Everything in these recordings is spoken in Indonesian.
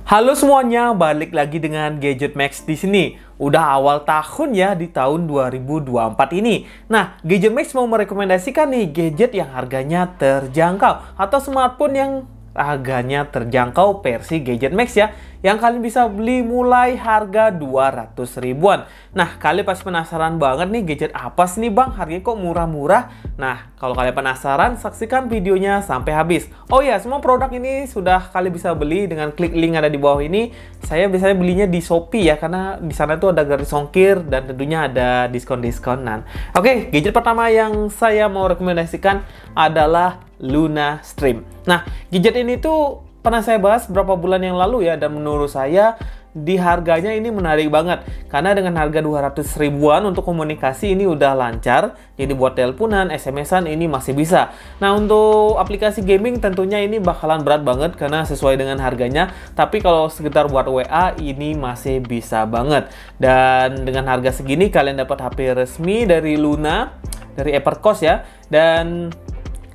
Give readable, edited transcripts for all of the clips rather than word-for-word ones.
Halo semuanya, balik lagi dengan Gadget Max di sini. Udah awal tahun ya, di tahun 2024 ini. Nah, Gadget Max mau merekomendasikan nih gadget yang harganya terjangkau atau smartphone yang harganya terjangkau versi Gadget Max ya, yang kalian bisa beli mulai harga 200 ribuan. Nah, kalian pasti penasaran banget nih gadget apa sih nih bang, harganya kok murah-murah? Nah, kalau kalian penasaran, saksikan videonya sampai habis. Oh ya, semua produk ini sudah kalian bisa beli dengan klik link ada di bawah ini. Saya biasanya belinya di Shopee ya, karena di sana tuh ada gratis ongkir dan tentunya ada diskon-diskonan. Oke, gadget pertama yang saya mau rekomendasikan adalah Luna Stream. Nah, gadget ini tuh pernah saya bahas beberapa bulan yang lalu ya, dan menurut saya di harganya ini menarik banget karena dengan harga 200 ribuan untuk komunikasi ini udah lancar. Jadi buat teleponan, SMS-an ini masih bisa. Nah, untuk aplikasi gaming tentunya ini bakalan berat banget karena sesuai dengan harganya, tapi kalau sekitar buat WA ini masih bisa banget. Dan dengan harga segini kalian dapat HP resmi dari Luna, dari Evercost ya. Dan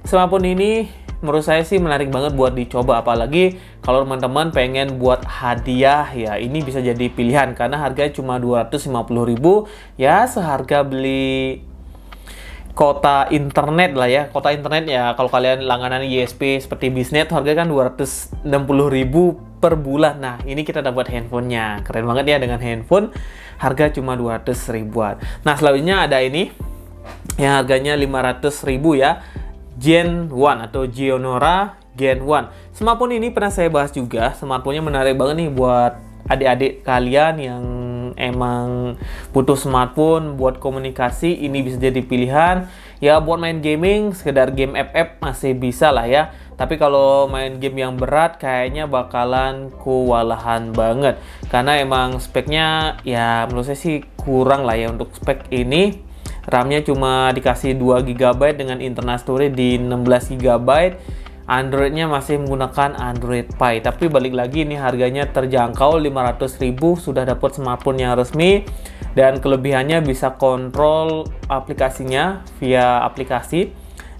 smartphone ini menurut saya sih menarik banget buat dicoba, apalagi kalau teman-teman pengen buat hadiah ya, ini bisa jadi pilihan karena harganya cuma 250 ribu ya, seharga beli kota internet lah ya. Kota internet ya, kalau kalian langganan ISP seperti Bisnet harganya kan 260 ribu per bulan. Nah, ini kita dapat handphonenya, keren banget ya dengan handphone harga cuma 200 ribuan. Nah, selanjutnya ada ini yang harganya 500 ribu ya, Gen 1 atau Gionora Gen 1. Smartphone ini pernah saya bahas juga. Smartphone-nya menarik banget nih buat adik-adik kalian yang emang butuh smartphone buat komunikasi. Ini bisa jadi pilihan. Ya buat main gaming, sekedar game FF masih bisa lah ya. Tapi kalau main game yang berat kayaknya bakalan kewalahan banget. Karena emang speknya ya menurut saya sih kurang lah ya untuk spek ini. RAM-nya cuma dikasih 2 GB dengan internal storage di 16 GB. Android-nya masih menggunakan Android Pie. Tapi balik lagi ini harganya terjangkau, 500 ribu sudah dapat smartphone yang resmi. Dan kelebihannya bisa kontrol aplikasinya via aplikasi.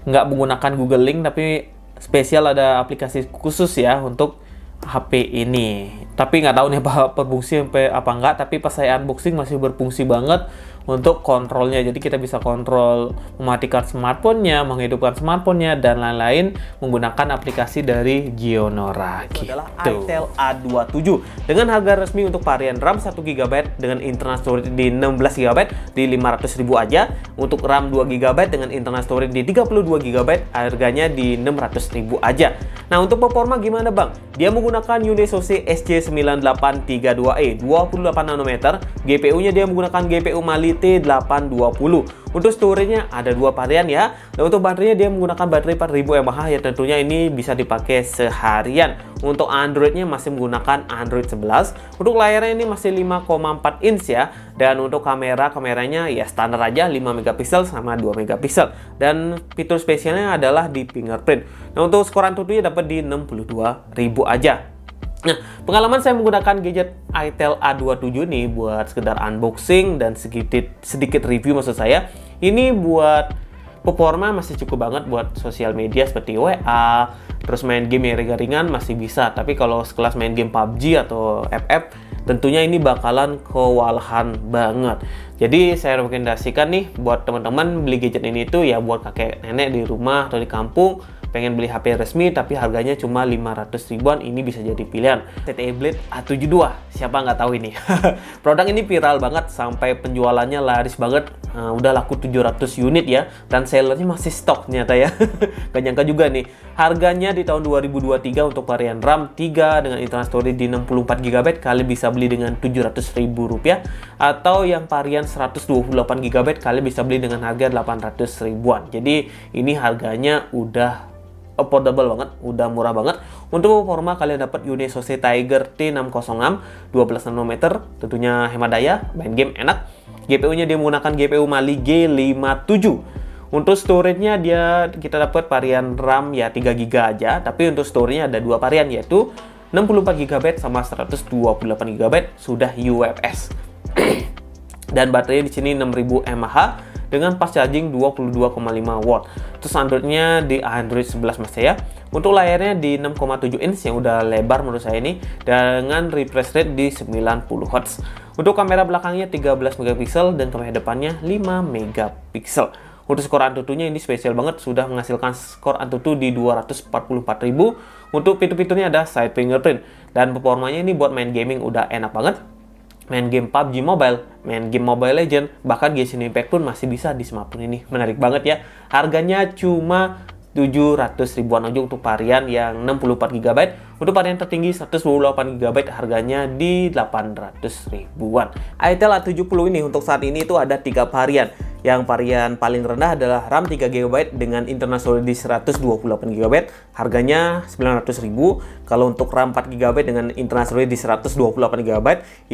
Nggak menggunakan Google Link, tapi spesial ada aplikasi khusus ya untuk HP ini. Tapi nggak tahu nih apa berfungsi apa enggak, tapi pas saya unboxing masih berfungsi banget untuk kontrolnya. Jadi kita bisa kontrol mematikan smartphone-nya, menghidupkan smartphone-nya, dan lain-lain menggunakan aplikasi dari Gionora gitu. Adalah itel A27 dengan harga resmi untuk varian RAM 1 GB dengan internal storage di 16 GB di 500 ribu aja. Untuk RAM 2 GB dengan internal storage di 32 GB harganya di 600 ribu aja. Nah, untuk performa gimana bang? Dia menggunakan Unisoc SC9832E 28 nanometer. GPU-nya dia menggunakan GPU Mali T820. Untuk storage-nya ada dua varian ya. Dan untuk baterainya dia menggunakan baterai 4000 mAh ya, tentunya ini bisa dipakai seharian. Untuk Android-nya masih menggunakan Android 11. Untuk layarnya ini masih 5,4 inch ya. Dan untuk kameranya ya standar aja, 5 megapiksel sama 2 megapiksel. Dan fitur spesialnya adalah di fingerprint. Nah, untuk skor tentunya dapat di 62.000 aja. Nah, pengalaman saya menggunakan gadget itel A27 nih buat sekedar unboxing dan sedikit review maksud saya. Ini buat performa masih cukup banget buat sosial media seperti WA, terus main game yang ringan-ringan masih bisa. Tapi kalau sekelas main game PUBG atau FF, tentunya ini bakalan kewalahan banget. Jadi saya rekomendasikan nih buat teman-teman beli gadget ini tuh ya buat kakek nenek di rumah atau di kampung pengen beli HP resmi tapi harganya cuma 500 ribuan, ini bisa jadi pilihan. ZTE Blade A72, siapa nggak tahu ini. Produk ini viral banget sampai penjualannya laris banget. Udah laku 700 unit ya, dan sellernya masih stok ternyata ya. Gak nyangka juga nih harganya di tahun 2023 untuk varian RAM 3 dengan internal storage di 64 GB kalian bisa beli dengan 700 ribu rupiah, atau yang varian 128 GB kalian bisa beli dengan harga 800 ribuan. Jadi ini harganya udah affordable banget, udah murah banget. Untuk performa kalian dapat Unisoc Tiger T606 12 nanometer, tentunya hemat daya, main game enak. GPU-nya dia menggunakan GPU Mali G57. Untuk storage-nya kita dapat varian RAM ya 3 GB aja, tapi untuk storage-nya ada dua varian yaitu 64 GB sama 128 GB sudah UFS. Dan baterainya di sini 6000 mAh dengan fast charging 22,5 watt. Terus Android-nya di Android 11 mas ya. Untuk layarnya di 6,7 inch yang udah lebar menurut saya ini, dengan refresh rate di 90 Hz. Untuk kamera belakangnya 13 megapiksel dan kamera depannya 5 megapiksel. Untuk skor AnTuTu-nya ini spesial banget, sudah menghasilkan skor AnTuTu di 244.000. Untuk fitur-fiturnya ada side fingerprint, dan performanya ini buat main gaming udah enak banget. Main game PUBG Mobile, main game Mobile Legends, bahkan Genshin Impact pun masih bisa di smartphone ini. Menarik banget ya. Harganya cuma 700 ribuan aja untuk varian yang 64 GB. Untuk varian tertinggi 128 GB harganya di 800 ribuan. Itel A70 ini untuk saat ini itu ada 3 varian. Yang varian paling rendah adalah RAM 3 GB dengan internal storage di 128 GB, harganya 900.000. Kalau untuk RAM 4 GB dengan internal storage di 128 GB,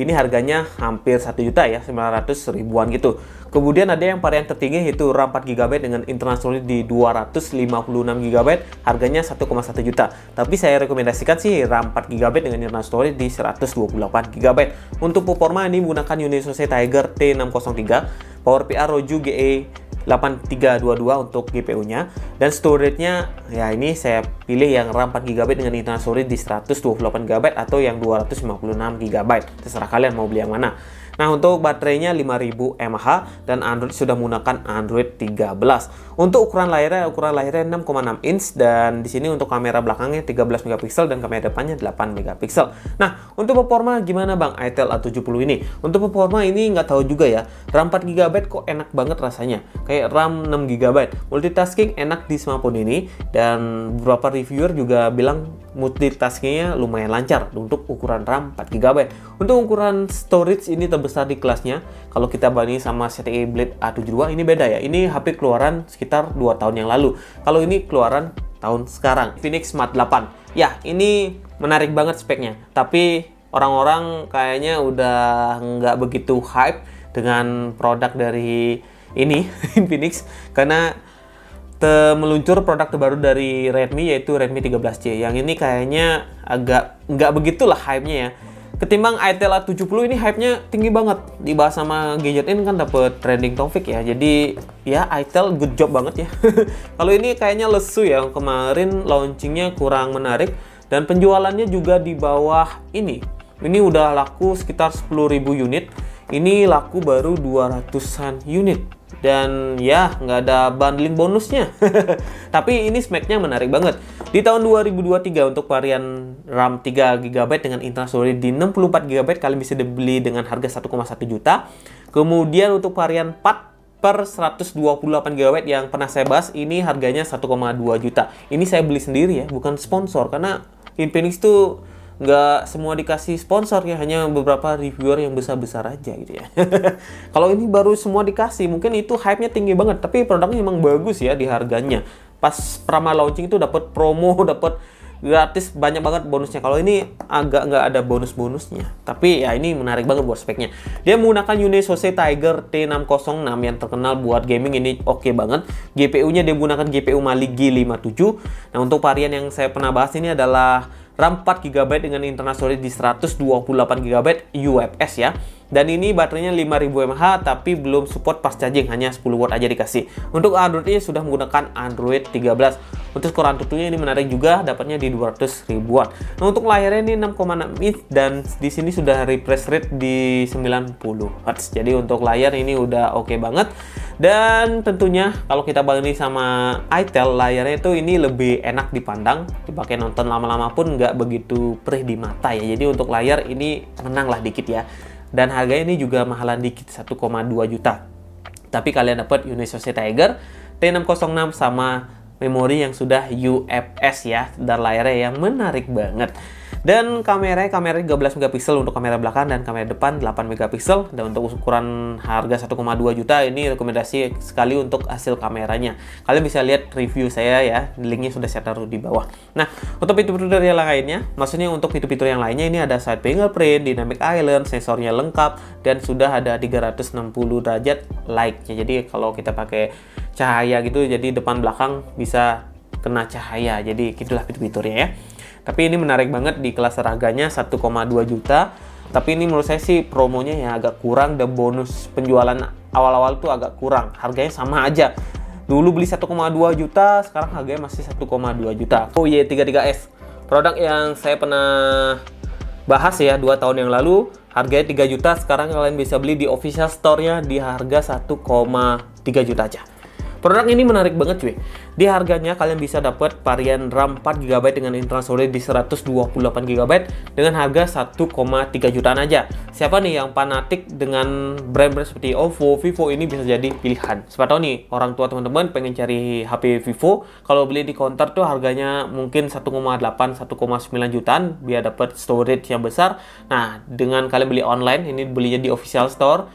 ini harganya hampir 1 juta ya, 900 ribuan gitu. Kemudian ada yang varian tertinggi yaitu RAM 4 GB dengan internal storage di 256 GB, harganya 1,1 juta. Tapi saya rekomendasikan sih RAM 4 GB dengan internal storage di 128 GB. Untuk performa ini menggunakan Unisoc Tiger T603. Power PR Roju GE8322 untuk GPU-nya, dan storage-nya ya ini saya pilih yang RAM 4 GB dengan internal storage di 128 GB atau yang 256 GB. Terserah kalian mau beli yang mana. Nah, untuk baterainya 5000 mAh dan Android sudah menggunakan Android 13. Untuk ukuran layarnya 6,6 inch, dan di sini untuk kamera belakangnya 13 megapiksel dan kamera depannya 8 megapiksel. Nah, untuk performa gimana Bang Itel A70 ini? Untuk performa ini nggak tahu juga ya. RAM 4 GB kok enak banget rasanya. Kayak RAM 6 GB. Multitasking enak di smartphone ini, dan beberapa reviewer juga bilang multitaskingnya lumayan lancar untuk ukuran RAM 4 GB. Untuk ukuran storage ini terbesar di kelasnya. Kalau kita bandingin sama ZTE Blade A72 ini beda ya. Ini HP keluaran sekitar 2 tahun yang lalu. Kalau ini keluaran tahun sekarang. Infinix Smart 8. Ya, ini menarik banget speknya. Tapi orang-orang kayaknya udah nggak begitu hype dengan produk dari ini Infinix, karena meluncur produk terbaru dari Redmi yaitu Redmi 13C. Yang ini kayaknya agak nggak begitulah hype-nya ya. Ketimbang Itel A70 ini hype-nya tinggi banget. Dibahas sama Gadget In kan dapet trending topik ya. Jadi ya Itel good job banget ya. Kalau ini kayaknya lesu ya. Kemarin launchingnya kurang menarik dan penjualannya juga di bawah ini. Ini udah laku sekitar 10.000 unit. Ini laku baru 200-an unit. Dan ya nggak ada bundling bonusnya. Tapi ini speknya menarik banget. Di tahun 2023 untuk varian RAM 3 GB dengan internal storage di 64 GB kalian bisa dibeli dengan harga 1,1 juta. Kemudian untuk varian 4 per 128 GB yang pernah saya bahas ini harganya 1,2 juta. Ini saya beli sendiri ya, bukan sponsor, karena Infinix tuh nggak semua dikasih sponsor ya, hanya beberapa reviewer yang besar-besar aja gitu ya. Kalau ini baru semua dikasih, mungkin itu hype-nya tinggi banget, tapi produknya emang bagus ya di harganya. Pas pertama launching itu dapat promo, dapat gratis banyak banget bonusnya. Kalau ini agak nggak ada bonus-bonusnya, tapi ya ini menarik banget buat speknya. Dia menggunakan Unisoc Tiger T606 yang terkenal buat gaming, ini oke banget. GPU-nya dia menggunakan GPU Mali G57. Nah, untuk varian yang saya pernah bahas ini adalah RAM 4 GB dengan internal storage di 128 GB UFS ya. Dan ini baterainya 5000 mAh tapi belum support fast charging, hanya 10 watt aja dikasih. Untuk Android-nya sudah menggunakan Android 13. Untuk skor AnTuTu-nya ini menarik juga, dapatnya di 200 ribuan. Nah, untuk layarnya ini 6,6 inch dan di sini sudah refresh rate di 90 Hz. Jadi untuk layar ini udah oke banget. Dan tentunya kalau kita bandingin sama Itel, layarnya itu ini lebih enak dipandang, dipakai nonton lama-lama pun nggak begitu perih di mata ya. Jadi untuk layar ini menang lah dikit ya. Dan harganya ini juga mahalan dikit, 1,2 juta. Tapi kalian dapat Unisoc Tiger T606 sama memori yang sudah UFS ya, dan layarnya yang menarik banget. Dan kamera 13 megapiksel untuk kamera belakang dan kamera depan 8 megapiksel. Dan untuk ukuran harga 1,2 juta ini rekomendasi sekali untuk hasil kameranya. Kalian bisa lihat review saya ya, linknya sudah saya taruh di bawah. Nah, untuk fitur-fitur yang lainnya, maksudnya untuk fitur-fitur yang lainnya ini ada side fingerprint, dynamic island, sensornya lengkap, dan sudah ada 360 derajat light-nya. Jadi kalau kita pakai cahaya gitu, jadi depan belakang bisa kena cahaya. Jadi gitulah fitur-fiturnya ya. Tapi ini menarik banget di kelas harganya 1,2 juta. Tapi ini menurut saya sih promonya ya agak kurang, dan bonus penjualan awal-awal tuh agak kurang. Harganya sama aja. Dulu beli 1,2 juta, sekarang harganya masih 1,2 juta. Oh Y33S, produk yang saya pernah bahas ya 2 tahun yang lalu. Harganya 3 juta, sekarang kalian bisa beli di official store-nya di harga 1,3 juta aja. Produk ini menarik banget cuy. Di harganya kalian bisa dapat varian RAM 4GB dengan internal storage di 128GB dengan harga 1,3 jutaan aja. Siapa nih yang fanatik dengan brand-brand seperti Oppo, Vivo, ini bisa jadi pilihan. Siapa tahu nih orang tua teman-teman pengen cari HP Vivo, kalau beli di counter tuh harganya mungkin 1,8, 1,9 jutaan biar dapat storage yang besar. Nah, dengan kalian beli online, ini belinya di official store,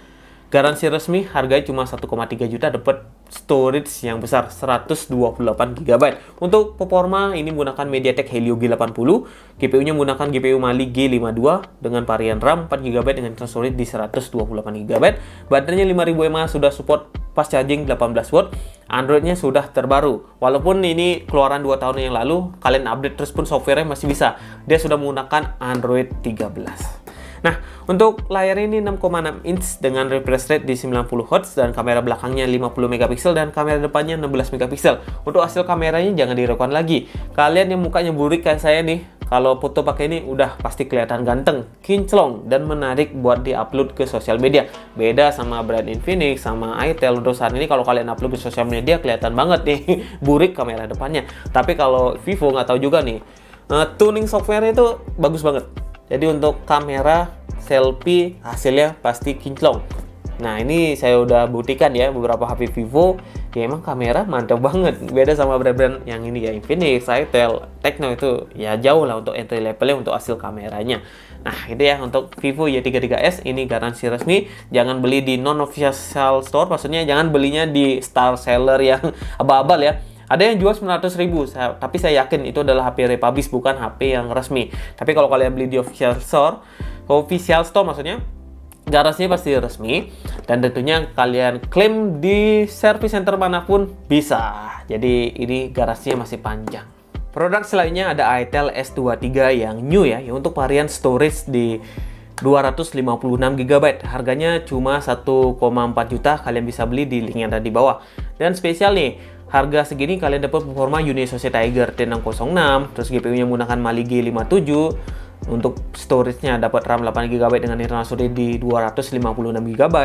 garansi resmi harganya cuma 1,3 juta, dapat storage yang besar 128GB. Untuk performa ini menggunakan MediaTek Helio G80, GPU-nya menggunakan GPU Mali G52 dengan varian RAM 4GB dengan internal storage di 128GB. Baterainya 5000 mAh, sudah support fast charging 18 watt. Android-nya sudah terbaru. Walaupun ini keluaran 2 tahun yang lalu, kalian update terus pun software-nya masih bisa. Dia sudah menggunakan Android 13. Nah, untuk layar ini 6,6 inch dengan refresh rate di 90Hz dan kamera belakangnya 50 megapiksel dan kamera depannya 16 megapiksel. Untuk hasil kameranya jangan diragukan lagi. Kalian yang mukanya burik kayak saya nih, kalau foto pakai ini udah pasti kelihatan ganteng, kinclong, dan menarik buat di-upload ke sosial media. Beda sama brand Infinix sama Itel. Untuk saat ini kalau kalian upload ke sosial media kelihatan banget nih burik kamera depannya. Tapi kalau Vivo nggak tahu juga nih, tuning software itu bagus banget. Jadi untuk kamera selfie hasilnya pasti kinclong. Nah, ini saya udah buktikan ya beberapa HP Vivo, ya emang kamera mantap banget. Beda sama brand-brand yang ini ya, Infinix, Itel, Tecno itu ya jauh lah untuk entry levelnya untuk hasil kameranya. Nah, itu ya untuk Vivo Y33S, ini garansi resmi. Jangan beli di non-official store, maksudnya jangan belinya di star seller yang abal-abal ya. Ada yang jual 900.000, tapi saya yakin itu adalah HP republish, bukan HP yang resmi. Tapi kalau kalian beli di official store maksudnya, garansinya pasti resmi. Dan tentunya kalian klaim di service center manapun bisa. Jadi ini garansinya masih panjang. Produk selanjutnya ada Itel S23 yang new ya, untuk varian storage di 256GB. Harganya cuma 1,4 juta, kalian bisa beli di link yang ada di bawah. Dan spesial nih, harga segini kalian dapat performa Unisoc Tiger T606, terus GPU-nya menggunakan Mali G57. Untuk storage-nya dapat RAM 8GB dengan internal storage di 256GB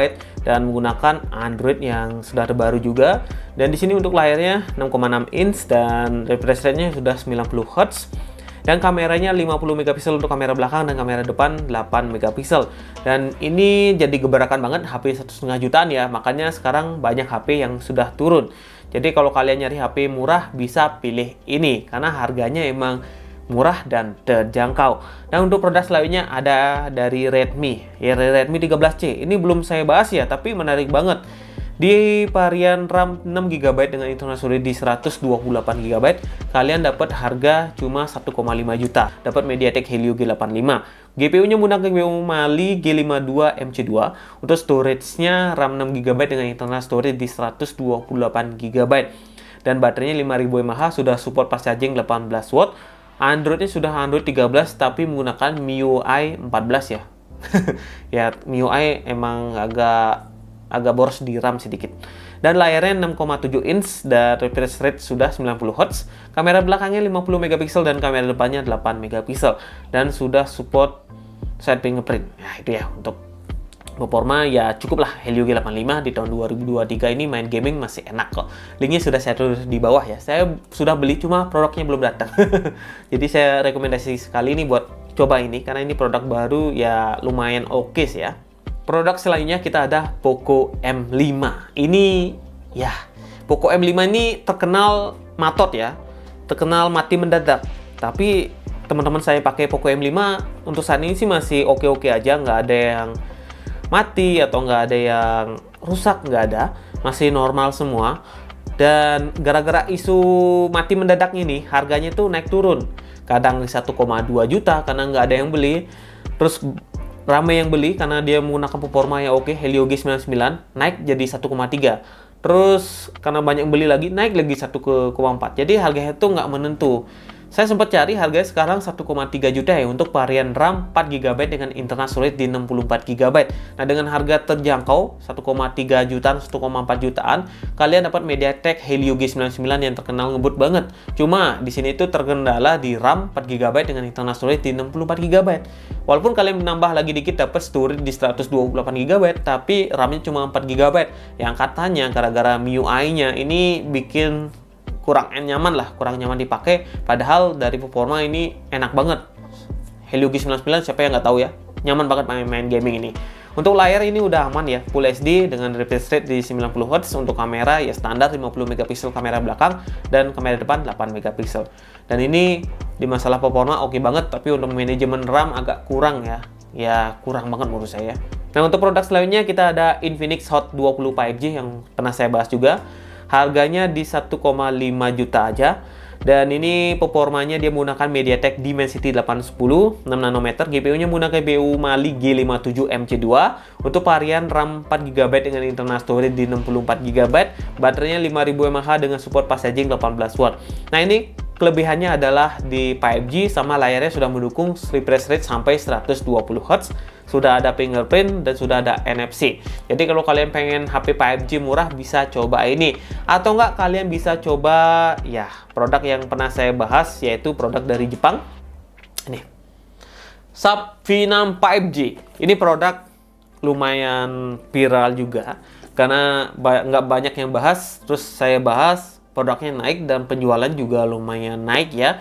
dan menggunakan Android yang sudah terbaru juga. Dan di sini untuk layarnya 6,6 inch dan refresh rate-nya sudah 90Hz. Dan kameranya 50 megapiksel untuk kamera belakang dan kamera depan 8 megapiksel. Dan ini jadi gebrakan banget HP 1,5 jutaan ya. Makanya sekarang banyak HP yang sudah turun. Jadi kalau kalian nyari HP murah bisa pilih ini karena harganya emang murah dan terjangkau. Nah, untuk produk selanjutnya ada dari Redmi, ya Redmi 13C. Ini belum saya bahas ya, tapi menarik banget. Di varian RAM 6GB dengan internal storage di 128GB, kalian dapat harga cuma 1,5 juta. Dapat MediaTek Helio G85. GPU-nya menggunakan GPU Mali G52 MC2. Untuk storage-nya RAM 6GB dengan internal storage di 128GB. Dan baterainya 5000 mAh, sudah support fast charging 18 watt. Android-nya sudah Android 13 tapi menggunakan MIUI 14 ya. Ya, MIUI emang agak boros di RAM sedikit. Dan layarnya 6,7 inch dan refresh rate sudah 90Hz. Kamera belakangnya 50 megapiksel dan kamera depannya 8 megapiksel dan sudah support side fingerprint. Nah, itu ya untuk performa ya cukup lah. Helio G85 di tahun 2023 ini main gaming masih enak kok. Linknya sudah saya tulis di bawah ya. Saya sudah beli cuma produknya belum datang. Jadi saya rekomendasi sekali ini buat coba ini karena ini produk baru ya lumayan oke sih ya. Produk selanjutnya kita ada Poco M5. Ini ya, Poco M5 ini terkenal matot ya, terkenal mati mendadak. Tapi teman-teman saya pakai Poco M5 untuk saat ini sih masih oke-oke aja, nggak ada yang mati atau nggak ada yang rusak, nggak ada, masih normal semua. Dan gara-gara isu mati mendadak ini, harganya tuh naik turun. Kadang 1,2 juta karena nggak ada yang beli. Terus ramai yang beli karena dia menggunakan performa yang oke, Helio G99 naik jadi 1,3. Terus karena banyak yang beli lagi naik lagi 1,4. Jadi harganya itu nggak menentu. Saya sempat cari harganya sekarang 1,3 juta ya untuk varian RAM 4GB dengan internal storage di 64GB. Nah, dengan harga terjangkau 1,3 jutaan, 1,4 jutaan, kalian dapat MediaTek Helio G99 yang terkenal ngebut banget. Cuma di sini itu terkendala di RAM 4GB dengan internal storage di 64GB. Walaupun kalian menambah lagi dikit dapat storage di 128GB, tapi RAM-nya cuma 4GB. Yang katanya gara-gara MIUI-nya ini bikin kurang nyaman dipakai, padahal dari performa ini enak banget. Helio G99 siapa yang nggak tahu ya, nyaman banget main gaming ini. Untuk layar ini udah aman ya, Full HD dengan refresh rate di 90Hz. Untuk kamera ya standar 50MP kamera belakang dan kamera depan 8MP. Dan ini di masalah performa oke banget, tapi untuk manajemen RAM agak kurang ya kurang banget menurut saya. Nah, untuk produk selanjutnya kita ada Infinix Hot 20 5G yang pernah saya bahas juga. Harganya di 1,5 juta aja. Dan ini performanya dia menggunakan MediaTek Dimensity 810 6 nanometer. GPU-nya menggunakan GPU Mali G57 MC2. Untuk varian RAM 4GB dengan internal storage di 64GB. Baterainya 5000 mAh dengan support fast charging 18W. Nah, ini kelebihannya adalah di 5G sama layarnya sudah mendukung refresh rate sampai 120Hz. Sudah ada fingerprint dan sudah ada NFC. Jadi kalau kalian pengen HP 5G murah bisa coba ini. Atau enggak kalian bisa coba ya produk yang pernah saya bahas, yaitu produk dari Jepang. Ini Sharp V6 5G. Ini produk lumayan viral juga karena nggak banyak yang bahas, terus saya bahas, produknya naik dan penjualan juga lumayan naik ya.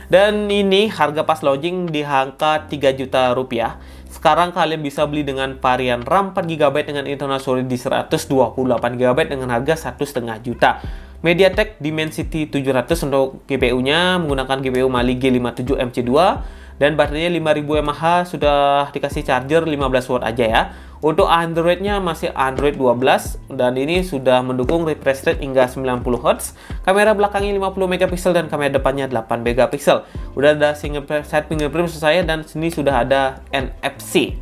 Dan ini harga pas launching di angka 3 juta rupiah. Sekarang kalian bisa beli dengan varian RAM 4GB dengan internal storage di 128GB dengan harga 1,5 juta. MediaTek Dimensity 700 untuk GPU-nya menggunakan GPU Mali G57 MC2 dan baterainya 5000 mAh, sudah dikasih charger 15W aja ya. Untuk Android-nya masih Android 12 dan ini sudah mendukung refresh rate hingga 90Hz. Kamera belakangnya 50MP dan kamera depannya 8MP. Udah ada single set fingerprint saya dan sini sudah ada NFC.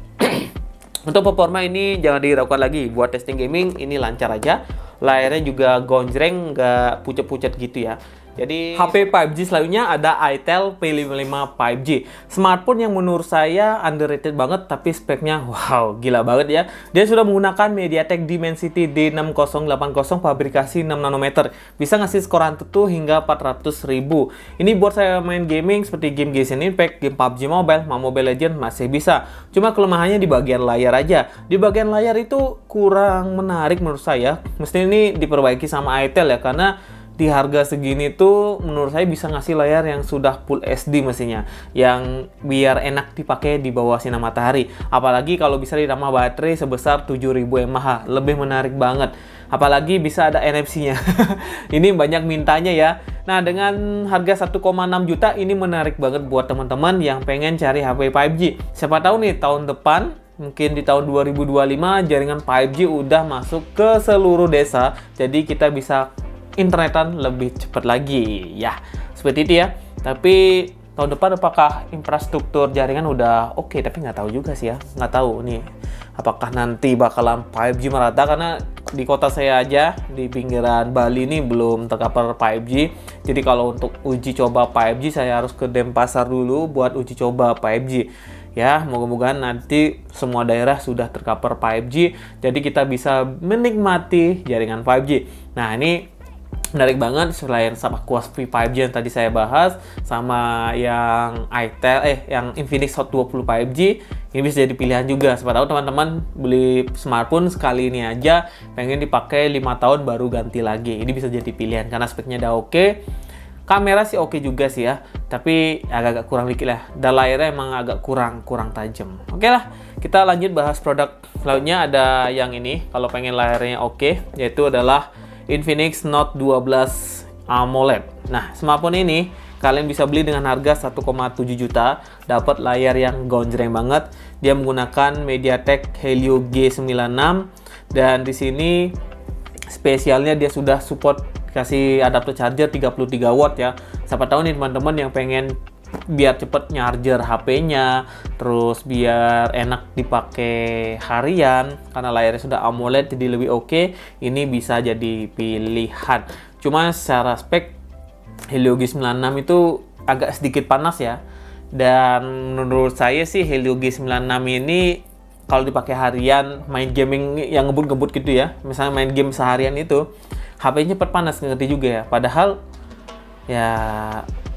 Untuk performa ini jangan diragukan lagi, buat testing gaming ini lancar aja. Layarnya juga gonjreng, nggak pucat-pucat gitu ya. Jadi HP 5G selanjutnya ada Itel P55 5G. Smartphone yang menurut saya underrated banget, tapi speknya wow, gila banget ya. Dia sudah menggunakan MediaTek Dimensity D6080 fabrikasi 6 nanometer. Bisa ngasih skor Antutu hingga 400.000. Ini buat saya main gaming seperti game Genshin Impact, game PUBG Mobile, Mobile Legends masih bisa. Cuma kelemahannya di bagian layar aja. Di bagian layar itu kurang menarik menurut saya. Mesti ini diperbaiki sama Itel ya, karena di harga segini tuh menurut saya bisa ngasih layar yang sudah Full HD mestinya, yang biar enak dipakai di bawah sinar matahari. Apalagi kalau bisa ditambah baterai sebesar 7000 mAh, lebih menarik banget. Apalagi bisa ada NFC-nya. Ini banyak mintanya ya. Nah, dengan harga 1,6 juta ini menarik banget buat teman-teman yang pengen cari HP 5G. Siapa tahu nih tahun depan, mungkin di tahun 2025 jaringan 5G udah masuk ke seluruh desa. Jadi kita bisa internetan lebih cepat lagi ya, seperti itu ya. Tapi tahun depan apakah infrastruktur jaringan udah oke, tapi nggak tahu juga sih ya, nggak tahu nih apakah nanti bakalan 5G merata, karena di kota saya aja di pinggiran Bali ini belum tercover 5G. Jadi kalau untuk uji coba 5G saya harus ke Denpasar dulu buat uji coba 5G ya. Moga-moga nanti semua daerah sudah tercover 5G, jadi kita bisa menikmati jaringan 5G. Nah, ini menarik banget. Selain sama Aquos V5G yang tadi saya bahas, sama yang Itel yang Infinix Hot 20 5G, ini bisa jadi pilihan juga. Siapa tahu teman-teman beli smartphone sekali ini aja pengen dipakai 5 tahun baru ganti lagi. Ini bisa jadi pilihan karena speknya udah oke. Kamera sih oke juga sih ya, tapi agak-agak kurang dikit lah. Dan layarnya emang agak kurang tajam. Oke lah, kita lanjut bahas produk selanjutnya. Ada yang ini, kalau pengen layarnya oke, yaitu adalah Infinix Note 12 AMOLED. Nah, smartphone ini kalian bisa beli dengan harga 1,7 juta, dapat layar yang gonjreng banget. Dia menggunakan MediaTek Helio G96 dan di sini spesialnya dia sudah support kasih adapter charger 33W ya. Siapa tahu nih teman-teman yang pengen biar cepet nyarger HP-nya, terus biar enak dipakai harian karena layarnya sudah AMOLED jadi lebih oke, ini bisa jadi pilihan. Cuma secara spek Helio G96 itu agak sedikit panas ya. Dan menurut saya sih Helio G96 ini kalau dipakai harian, main gaming yang ngebut-ngebut gitu ya, misalnya main game seharian itu, HP-nya cepat panas, ngerti juga ya. Padahal ya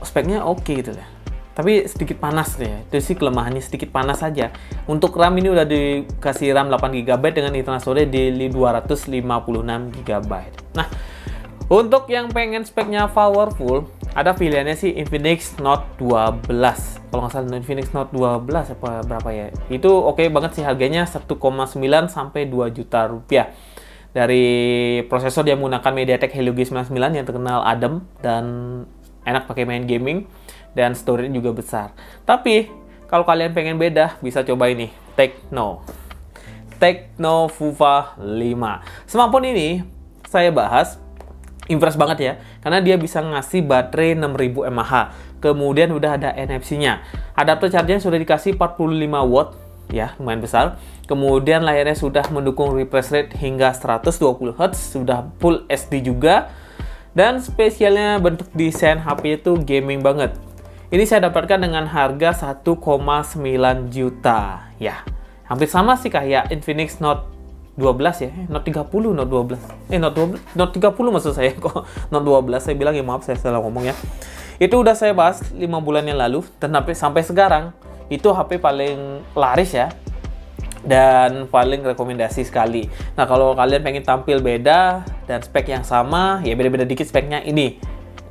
speknya oke gitu ya. Tapi sedikit panas deh, itu sih kelemahannya, sedikit panas saja. Untuk RAM ini udah dikasih RAM 8GB dengan internal storage di 256GB. Nah, untuk yang pengen speknya powerful, ada pilihannya sih Infinix Note 12. Kalau nggak salah Infinix Note 12 apa berapa ya? Itu oke banget sih, harganya 1,9 sampai 2 juta rupiah. Dari prosesor dia menggunakan MediaTek Helio G99 yang terkenal adem dan enak pakai main gaming, dan storage juga besar. Tapi kalau kalian pengen beda, bisa coba ini Tecno Fuva 5. Smartphone ini saya bahas impress banget ya, karena dia bisa ngasih baterai 6000 mAh. Kemudian udah ada NFC-nya. Adapter charger sudah dikasih 45 watt ya, lumayan besar. Kemudian layarnya sudah mendukung refresh rate hingga 120 Hz, sudah full SD juga. Dan spesialnya bentuk desain HP itu gaming banget. Ini saya dapatkan dengan harga 1,9 juta. Ya, hampir sama sih kayak Infinix Note 12 ya. Note 30, Note 12. Note 30 maksud saya kok. Note 12 saya bilang ya, maaf saya salah ngomong ya. Itu udah saya bahas 5 bulan yang lalu, dan sampai sekarang itu HP paling laris ya. Dan paling rekomendasi sekali. Nah, kalau kalian pengen tampil beda dan spek yang sama, ya beda-beda dikit speknya, ini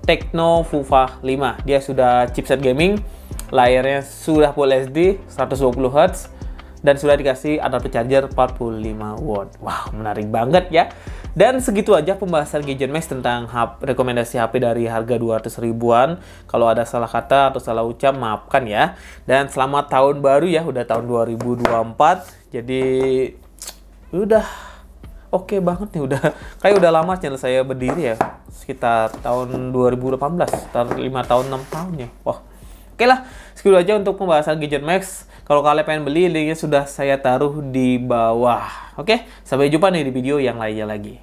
Tecno Fuva 5. Dia sudah chipset gaming, layarnya sudah full SD 120 Hz, dan sudah dikasih adapter charger 45 watt. Wow, menarik banget ya. Dan segitu aja pembahasan Gadget Max tentang rekomendasi HP dari harga 200 ribuan. Kalau ada salah kata atau salah ucap, maafkan ya. Dan selamat tahun baru ya, udah tahun 2024. Jadi udah oke banget nih, kayak udah lama channel saya berdiri ya, sekitar tahun 2018, sekitar 5 tahun 6 tahun ya. Wah, oke lah, segitu aja untuk pembahasan Gadget Max. Kalau kalian pengen beli, linknya sudah saya taruh di bawah. Oke, sampai jumpa nih di video yang lainnya lagi.